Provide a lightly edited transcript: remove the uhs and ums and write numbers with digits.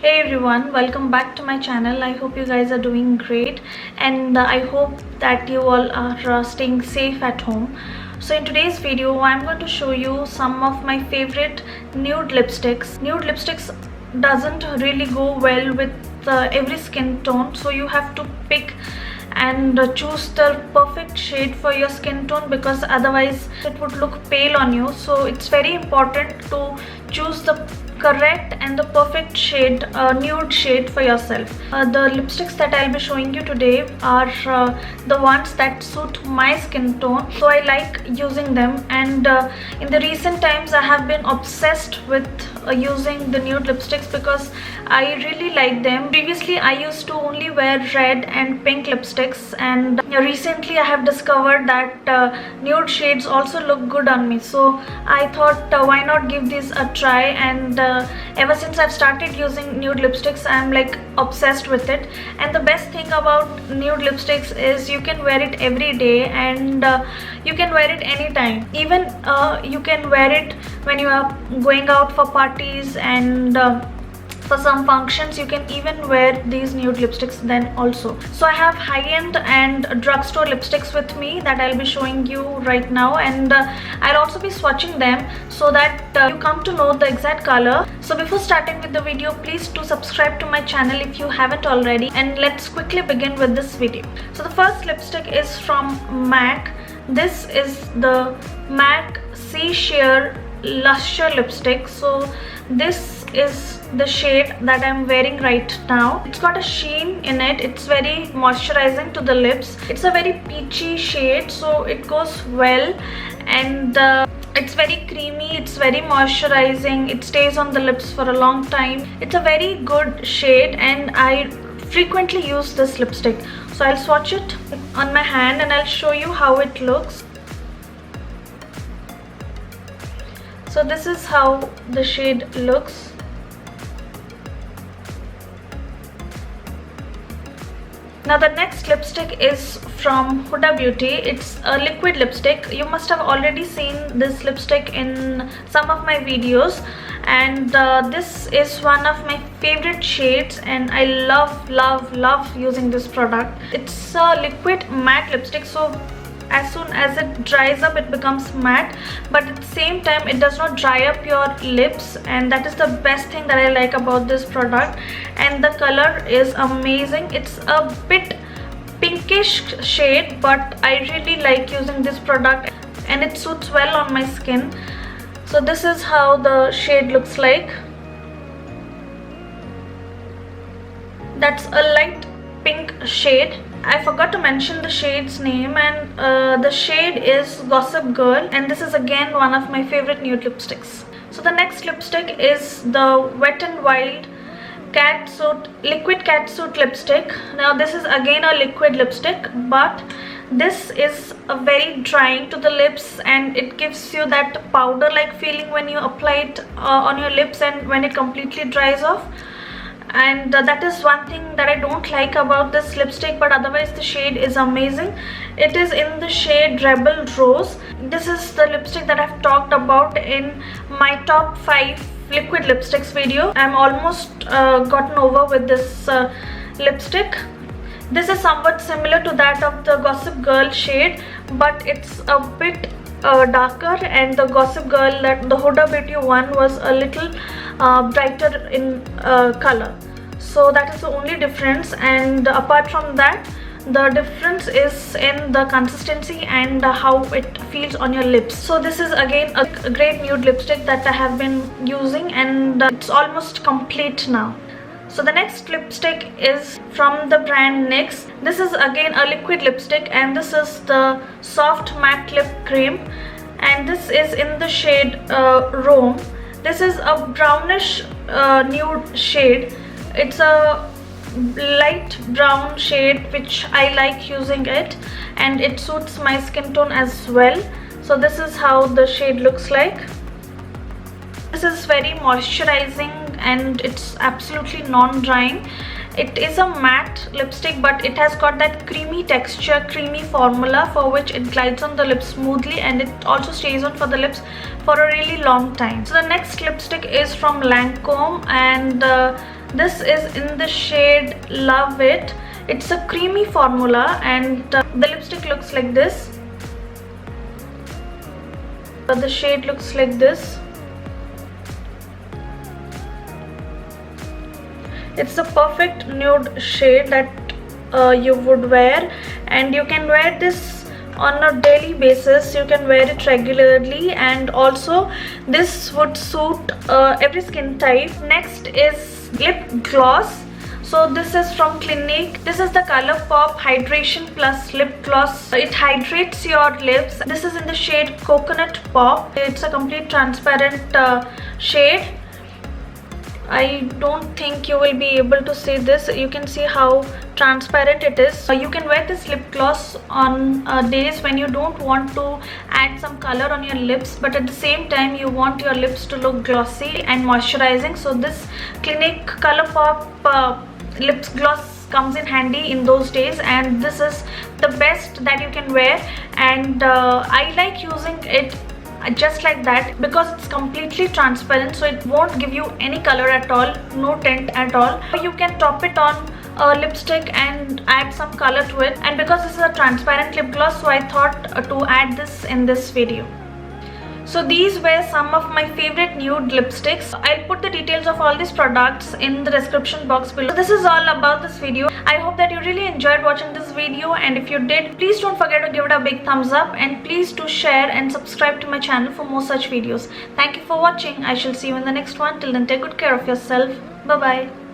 Hey everyone, welcome back to my channel. I hope you guys are doing great, and I hope that you all are staying safe at home. So in today's video I'm going to show you some of my favorite nude lipsticks. Nude lipsticks doesn't really go well with every skin tone, so you have to pick and choose the perfect shade for your skin tone, because otherwise it would look pale on you. So it's very important to choose the correct and the perfect shade, nude shade for yourself. The lipsticks that I'll be showing you today are the ones that suit my skin tone, so I like using them. And in the recent times I have been obsessed with using the nude lipsticks because I really like them. Previously I used to only wear red and pink lipsticks, and recently I have discovered that nude shades also look good on me, so I thought why not give this a try. And ever since I've started using nude lipsticks, I'm like obsessed with it. And the best thing about nude lipsticks is you can wear it every day, and you can wear it anytime. Even you can wear it when you are going out for parties, and for some functions you can even wear these nude lipsticks then also. So I have high-end and drugstore lipsticks with me that I'll be showing you right now, and I'll also be swatching them so that you come to know the exact color. So before starting with the video, please do subscribe to my channel if you haven't already, and let's quickly begin with this video. So the first lipstick is from MAC. This is the MAC Shear Luscious lipstick. So this is the shade that I'm wearing right now. It's got a sheen in it. It's very moisturizing to the lips. It's a very peachy shade, so it goes well, and it's very creamy, it's very moisturizing, it stays on the lips for a long time. It's a very good shade, and I frequently use this lipstick. So I'll swatch it on my hand and I'll show you how it looks. So this is how the shade looks. Now the next lipstick is from Huda Beauty. It's a liquid lipstick. You must have already seen this lipstick in some of my videos, and this is one of my favorite shades, and I love using this product. It's a liquid matte lipstick, so as soon as it dries up it becomes matte, but at the same time it does not dry up your lips, and that is the best thing that I like about this product. And the color is amazing. It's a bit pinkish shade, but I really like using this product and it suits well on my skin. So this is how the shade looks like. That's a light pink shade. I forgot to mention the shade's name, and the shade is Gossip Girl, and this is again one of my favorite nude lipsticks. So the next lipstick is the Wet n Wild liquid catsuit lipstick. Now this is again a liquid lipstick, but this is very drying to the lips, and it gives you that powder like feeling when you apply it on your lips and when it completely dries off. And that is one thing that I don't like about this lipstick, but otherwise the shade is amazing. It is in the shade Rebel Rose. This is the lipstick that I've talked about in my top 5 liquid lipsticks video. I'm almost gotten over with this lipstick. This is somewhat similar to that of the Gossip Girl shade, but it's a bit darker, and the Gossip Girl, that the Huda Beauty one, was a little brighter in color. So that is the only difference, and apart from that the difference is in the consistency and how it feels on your lips. So this is again a great nude lipstick that I have been using, and it's almost complete now. So the next lipstick is from the brand NYX. This is again a liquid lipstick, and this is the Soft Matte Lip Cream, and this is in the shade Rome. This is a brownish nude shade. It's a light brown shade which I like using it, and it suits my skin tone as well. So this is how the shade looks like. This is very moisturizing and it's absolutely non-drying. It is a matte lipstick, but it has got that creamy texture, creamy formula, for which it glides on the lips smoothly, and it also stays on for the lips for a really long time. So the next lipstick is from Lancome, and This is in the shade Love It. It's a creamy formula, and the lipstick looks like this. The shade looks like this. It's a perfect nude shade that you would wear, and you can wear this on a daily basis. You can wear it regularly, and also this would suit every skin type. Next is lip gloss. So this is from Clinique. This is the Color Pop Hydration Plus Lip Gloss. It hydrates your lips. This is in the shade Coconut Pop. It's a complete transparent shade. I don't think you will be able to see this. You can see how transparent it is. You can wear this lip gloss on days when you don't want to add some color on your lips, but at the same time you want your lips to look glossy and moisturizing. So this Clinique Color Pop lip gloss comes in handy in those days, and this is the best that you can wear. And I like using it just like that because it's completely transparent, so it won't give you any color at all, no tint at all. You can top it on a lipstick and add some color to it, and because this is a transparent lip gloss, so I thought to add this in this video. So these were some of my favorite nude lipsticks. I'll put the details of all these products in the description box below. So this is all about this video. I hope that you really enjoyed watching this video, and if you did, please don't forget to give it a big thumbs up, and please do share and subscribe to my channel for more such videos. Thank you for watching. I shall see you in the next one. Till then, take good care of yourself. Bye bye.